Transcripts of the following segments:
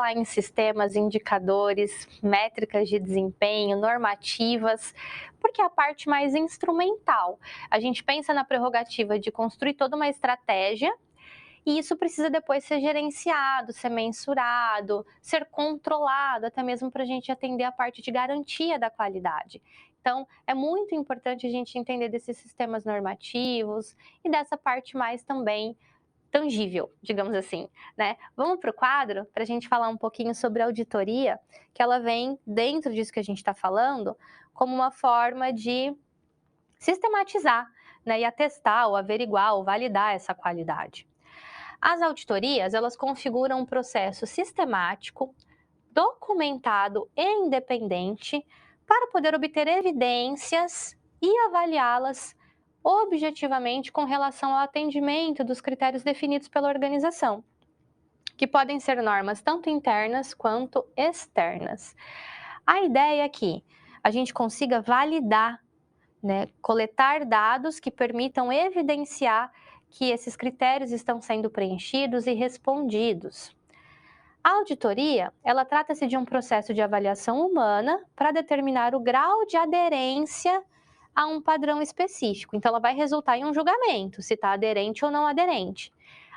falar em sistemas, indicadores, métricas de desempenho, normativas, porque é a parte mais instrumental. A gente pensa na prerrogativa de construir toda uma estratégia e isso precisa depois ser gerenciado, ser mensurado, ser controlado, até mesmo para a gente atender a parte de garantia da qualidade. Então, é muito importante a gente entender desses sistemas normativos e dessa parte mais também tangível, digamos assim, né? Vamos para o quadro para a gente falar um pouquinho sobre a auditoria, que ela vem dentro disso que a gente está falando, como uma forma de sistematizar, né, e atestar, ou averiguar, ou validar essa qualidade. As auditorias, elas configuram um processo sistemático, documentado e independente para poder obter evidências e avaliá-las objetivamente com relação ao atendimento dos critérios definidos pela organização, que podem ser normas tanto internas quanto externas. A ideia é que a gente consiga validar, né, coletar dados que permitam evidenciar que esses critérios estão sendo preenchidos e respondidos. A auditoria, ela trata-se de um processo de avaliação humana para determinar o grau de aderência a um padrão específico. Então, ela vai resultar em um julgamento, se está aderente ou não aderente.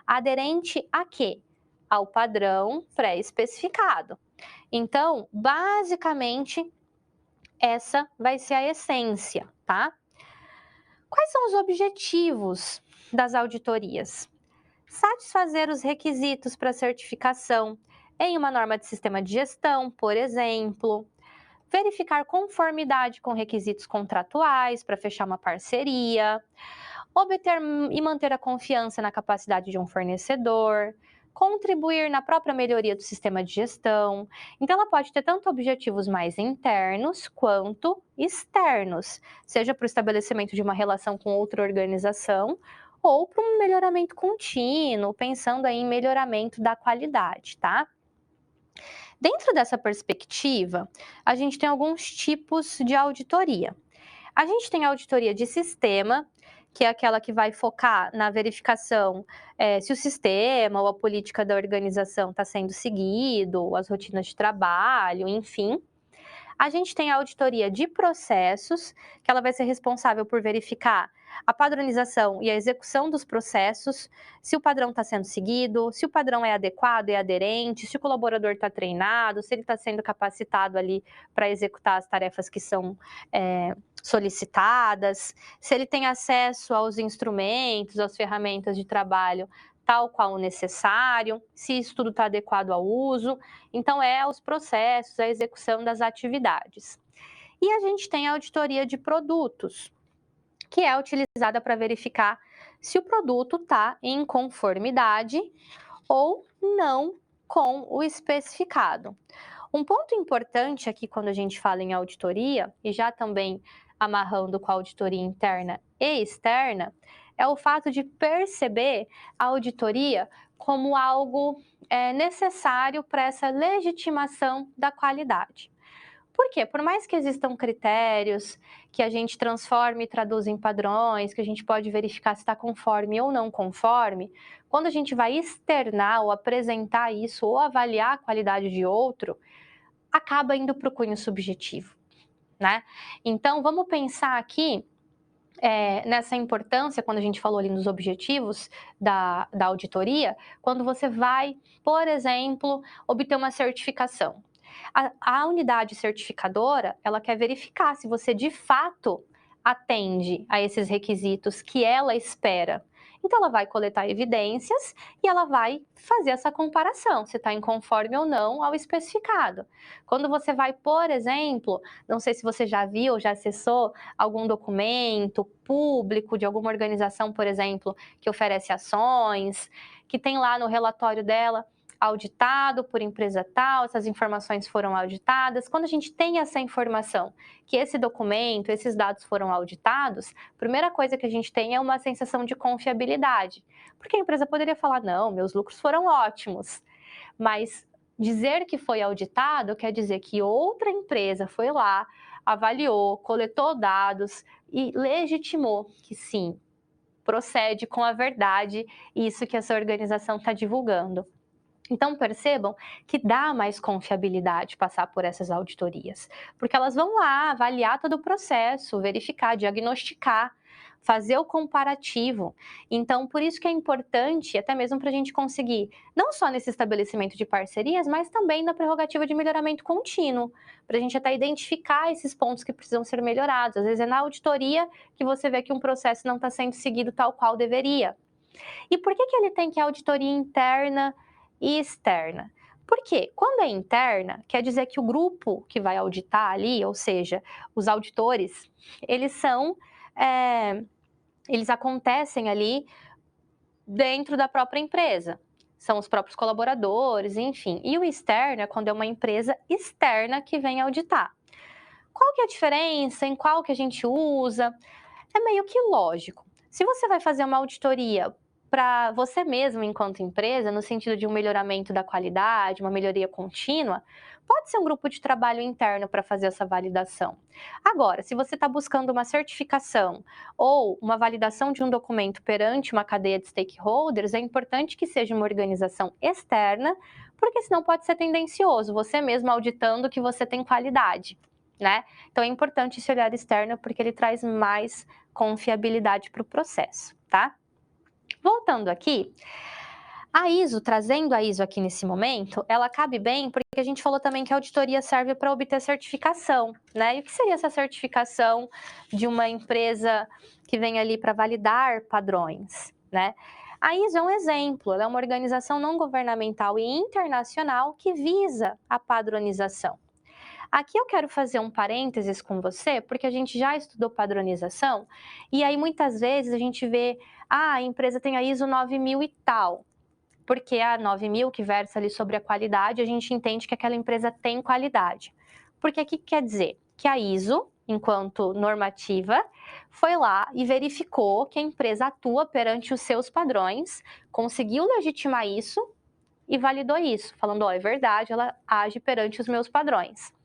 Aderente a quê? Ao padrão pré-especificado. Então, basicamente, essa vai ser a essência, tá? Quais são os objetivos das auditorias? Satisfazer os requisitos para certificação em uma norma de sistema de gestão, por exemplo, verificar conformidade com requisitos contratuais para fechar uma parceria, obter e manter a confiança na capacidade de um fornecedor, contribuir na própria melhoria do sistema de gestão. Então, ela pode ter tanto objetivos mais internos quanto externos, seja para o estabelecimento de uma relação com outra organização ou para um melhoramento contínuo, pensando aí em melhoramento da qualidade, tá? Dentro dessa perspectiva, a gente tem alguns tipos de auditoria. A gente tem a auditoria de sistema, que é aquela que vai focar na verificação se o sistema ou a política da organização está sendo seguido, as rotinas de trabalho, enfim. A gente tem a auditoria de processos, que ela vai ser responsável por verificar a padronização e a execução dos processos, se o padrão está sendo seguido, se o padrão é adequado e aderente, se o colaborador está treinado, se ele está sendo capacitado ali para executar as tarefas que são solicitadas, se ele tem acesso aos instrumentos, às ferramentas de trabalho tal qual o necessário, se isso tudo está adequado ao uso. Então, os processos, a execução das atividades. E a gente tem a auditoria de produtos, que é utilizada para verificar se o produto está em conformidade ou não com o especificado. Um ponto importante aqui quando a gente fala em auditoria, e já também amarrando com a auditoria interna e externa, é o fato de perceber a auditoria como algo necessário para essa legitimação da qualidade. Por quê? Por mais que existam critérios que a gente transforma e traduz em padrões, que a gente pode verificar se está conforme ou não conforme, quando a gente vai externar ou apresentar isso ou avaliar a qualidade de outro, acaba indo para o cunho subjetivo, né? Então, vamos pensar aqui nessa importância, quando a gente falou ali nos objetivos da auditoria, quando você vai, por exemplo, obter uma certificação. A unidade certificadora, ela quer verificar se você de fato atende a esses requisitos que ela espera. Então, ela vai coletar evidências e ela vai fazer essa comparação, se está inconforme ou não ao especificado. Quando você vai, por exemplo, não sei se você já viu ou já acessou algum documento público de alguma organização, por exemplo, que oferece ações, que tem lá no relatório dela auditado por empresa tal, essas informações foram auditadas. Quando a gente tem essa informação, que esse documento, esses dados foram auditados, a primeira coisa que a gente tem é uma sensação de confiabilidade. Porque a empresa poderia falar, não, meus lucros foram ótimos, mas dizer que foi auditado quer dizer que outra empresa foi lá, avaliou, coletou dados e legitimou que sim, procede com a verdade isso que essa organização está divulgando. Então percebam que dá mais confiabilidade passar por essas auditorias, porque elas vão lá avaliar todo o processo, verificar, diagnosticar, fazer o comparativo. Então, por isso que é importante, até mesmo para a gente conseguir, não só nesse estabelecimento de parcerias, mas também na prerrogativa de melhoramento contínuo, para a gente até identificar esses pontos que precisam ser melhorados. Às vezes é na auditoria que você vê que um processo não está sendo seguido tal qual deveria. E por que ele tem que auditoria interna e externa? Porque quando é interna, quer dizer que o grupo que vai auditar ali, ou seja, os auditores, eles são, eles acontecem ali dentro da própria empresa. São os próprios colaboradores, enfim. E o externo é quando é uma empresa externa que vem auditar. Qual que é a diferença? Em qual que a gente usa? É meio que lógico. Se você vai fazer uma auditoria para você mesmo enquanto empresa, no sentido de um melhoramento da qualidade, uma melhoria contínua, pode ser um grupo de trabalho interno para fazer essa validação. Agora, se você está buscando uma certificação ou uma validação de um documento perante uma cadeia de stakeholders, é importante que seja uma organização externa, porque senão pode ser tendencioso, você mesmo auditando que você tem qualidade, né? Então é importante esse olhar externo porque ele traz mais confiabilidade para o processo, tá? Voltando aqui, a ISO, trazendo a ISO aqui nesse momento, ela cabe bem porque a gente falou também que a auditoria serve para obter certificação, né? E o que seria essa certificação de uma empresa que vem ali para validar padrões, né? A ISO é um exemplo, ela é uma organização não governamental e internacional que visa a padronização. Aqui eu quero fazer um parênteses com você, porque a gente já estudou padronização, e aí muitas vezes a gente vê, a empresa tem a ISO 9000 e tal, porque a 9000 que versa ali sobre a qualidade, a gente entende que aquela empresa tem qualidade. Porque aqui quer dizer que a ISO, enquanto normativa, foi lá e verificou que a empresa atua perante os seus padrões, conseguiu legitimar isso e validou isso, falando, ó, é verdade, ela age perante os meus padrões.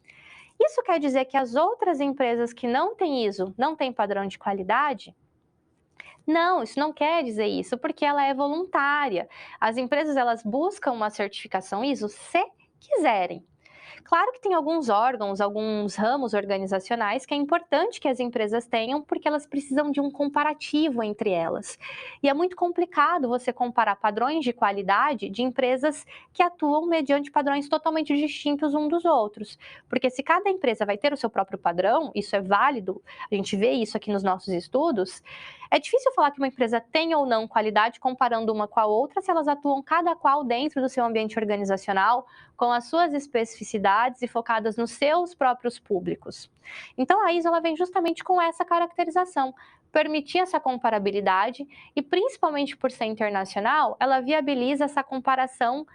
Isso quer dizer que as outras empresas que não têm ISO, não têm padrão de qualidade? Não, isso não quer dizer isso, porque ela é voluntária. As empresas, elas buscam uma certificação ISO se quiserem. Claro que tem alguns órgãos, alguns ramos organizacionais que é importante que as empresas tenham, porque elas precisam de um comparativo entre elas. E é muito complicado você comparar padrões de qualidade de empresas que atuam mediante padrões totalmente distintos uns dos outros. Porque se cada empresa vai ter o seu próprio padrão, isso é válido, a gente vê isso aqui nos nossos estudos, é difícil falar que uma empresa tem ou não qualidade comparando uma com a outra se elas atuam cada qual dentro do seu ambiente organizacional, com as suas especificidades e focadas nos seus próprios públicos. Então a ISO ela vem justamente com essa caracterização, permitir essa comparabilidade e principalmente por ser internacional, ela viabiliza essa comparação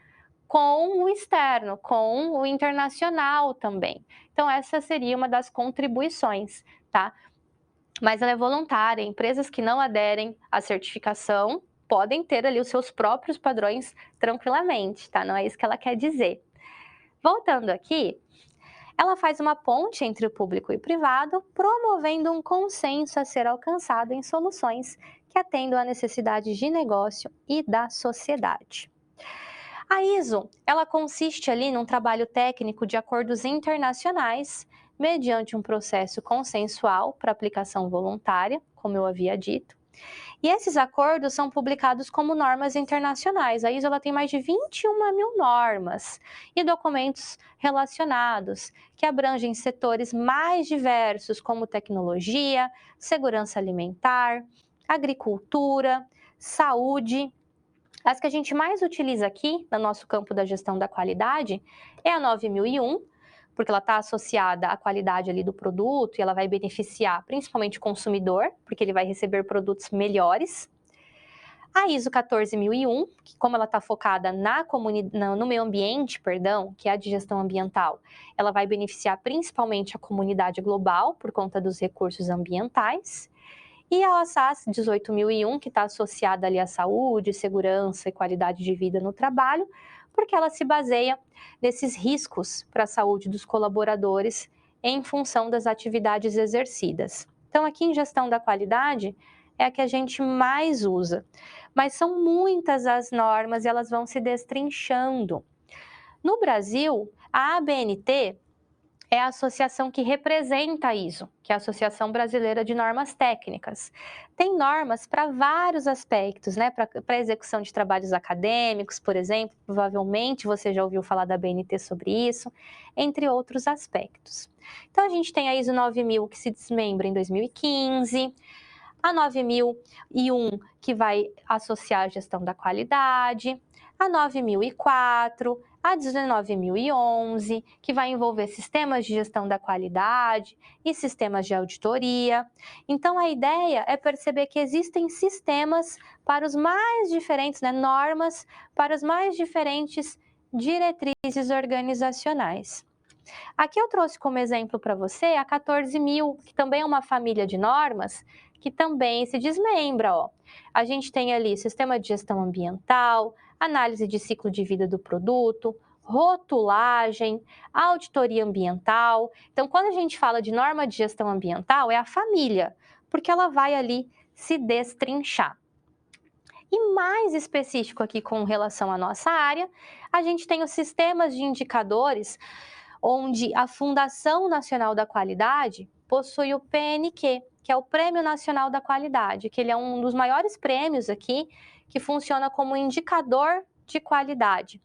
com o externo, com o internacional também. Então essa seria uma das contribuições, tá? Mas ela é voluntária, empresas que não aderem à certificação podem ter ali os seus próprios padrões tranquilamente, tá? Não é isso que ela quer dizer. Voltando aqui, ela faz uma ponte entre o público e o privado, promovendo um consenso a ser alcançado em soluções que atendam à necessidade de negócio e da sociedade. A ISO, ela consiste ali num trabalho técnico de acordos internacionais, mediante um processo consensual para aplicação voluntária, como eu havia dito. E esses acordos são publicados como normas internacionais. A ISO ela tem mais de 21 mil normas e documentos relacionados, que abrangem setores mais diversos, como tecnologia, segurança alimentar, agricultura, saúde. As que a gente mais utiliza aqui, no nosso campo da gestão da qualidade, é a 9001, porque ela está associada à qualidade ali do produto e ela vai beneficiar principalmente o consumidor, porque ele vai receber produtos melhores. A ISO 14001, que como ela está focada no meio ambiente, perdão, que é a de gestão ambiental, ela vai beneficiar principalmente a comunidade global por conta dos recursos ambientais. E a OSAS 18001, que está associada ali à saúde, segurança e qualidade de vida no trabalho, porque ela se baseia nesses riscos para a saúde dos colaboradores em função das atividades exercidas. Então, aqui em gestão da qualidade, é a que a gente mais usa. Mas são muitas as normas e elas vão se destrinchando. No Brasil, a ABNT é a associação que representa a ISO, que é a Associação Brasileira de Normas Técnicas. Tem normas para vários aspectos, né? Para execução de trabalhos acadêmicos, por exemplo, provavelmente você já ouviu falar da ABNT sobre isso, entre outros aspectos. Então, a gente tem a ISO 9000, que se desmembra em 2015, a 9001, que vai associar a gestão da qualidade, a 9004, a 19011, que vai envolver sistemas de gestão da qualidade e sistemas de auditoria. Então, a ideia é perceber que existem sistemas para os mais diferentes, né, normas para os mais diferentes diretrizes organizacionais. Aqui eu trouxe como exemplo para você a 14.000, que também é uma família de normas, que também se desmembra. Ó. A gente tem ali sistema de gestão ambiental, análise de ciclo de vida do produto, rotulagem, auditoria ambiental. Então, quando a gente fala de norma de gestão ambiental, é a família, porque ela vai ali se destrinchar. E mais específico aqui com relação à nossa área, a gente tem os sistemas de indicadores, onde a Fundação Nacional da Qualidade possui o PNQ, que é o Prêmio Nacional da Qualidade, que ele é um dos maiores prêmios aqui, que funciona como indicador de qualidade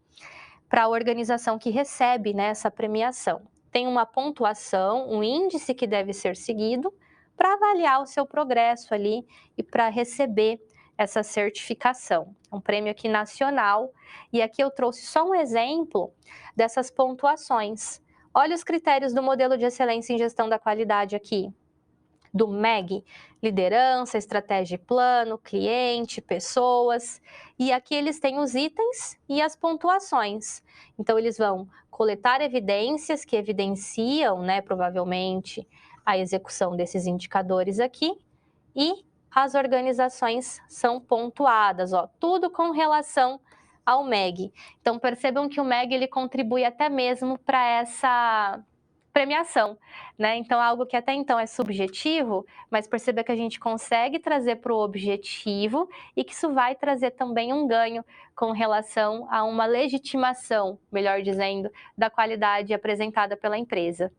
para a organização que recebe, né, essa premiação. Tem uma pontuação, um índice que deve ser seguido para avaliar o seu progresso ali e para receber essa certificação. É um prêmio aqui nacional, e aqui eu trouxe só um exemplo dessas pontuações. Olha os critérios do modelo de excelência em gestão da qualidade aqui, do MEG, liderança, estratégia e plano, cliente, pessoas, e aqui eles têm os itens e as pontuações. Então, eles vão coletar evidências que evidenciam, né, provavelmente, a execução desses indicadores aqui, e as organizações são pontuadas, ó, tudo com relação ao MEG. Então, percebam que o MEG ele contribui até mesmo para essa premiação, né? Então, algo que até então é subjetivo, mas perceba que a gente consegue trazer para o objetivo e que isso vai trazer também um ganho com relação a uma legitimação, melhor dizendo, da qualidade apresentada pela empresa.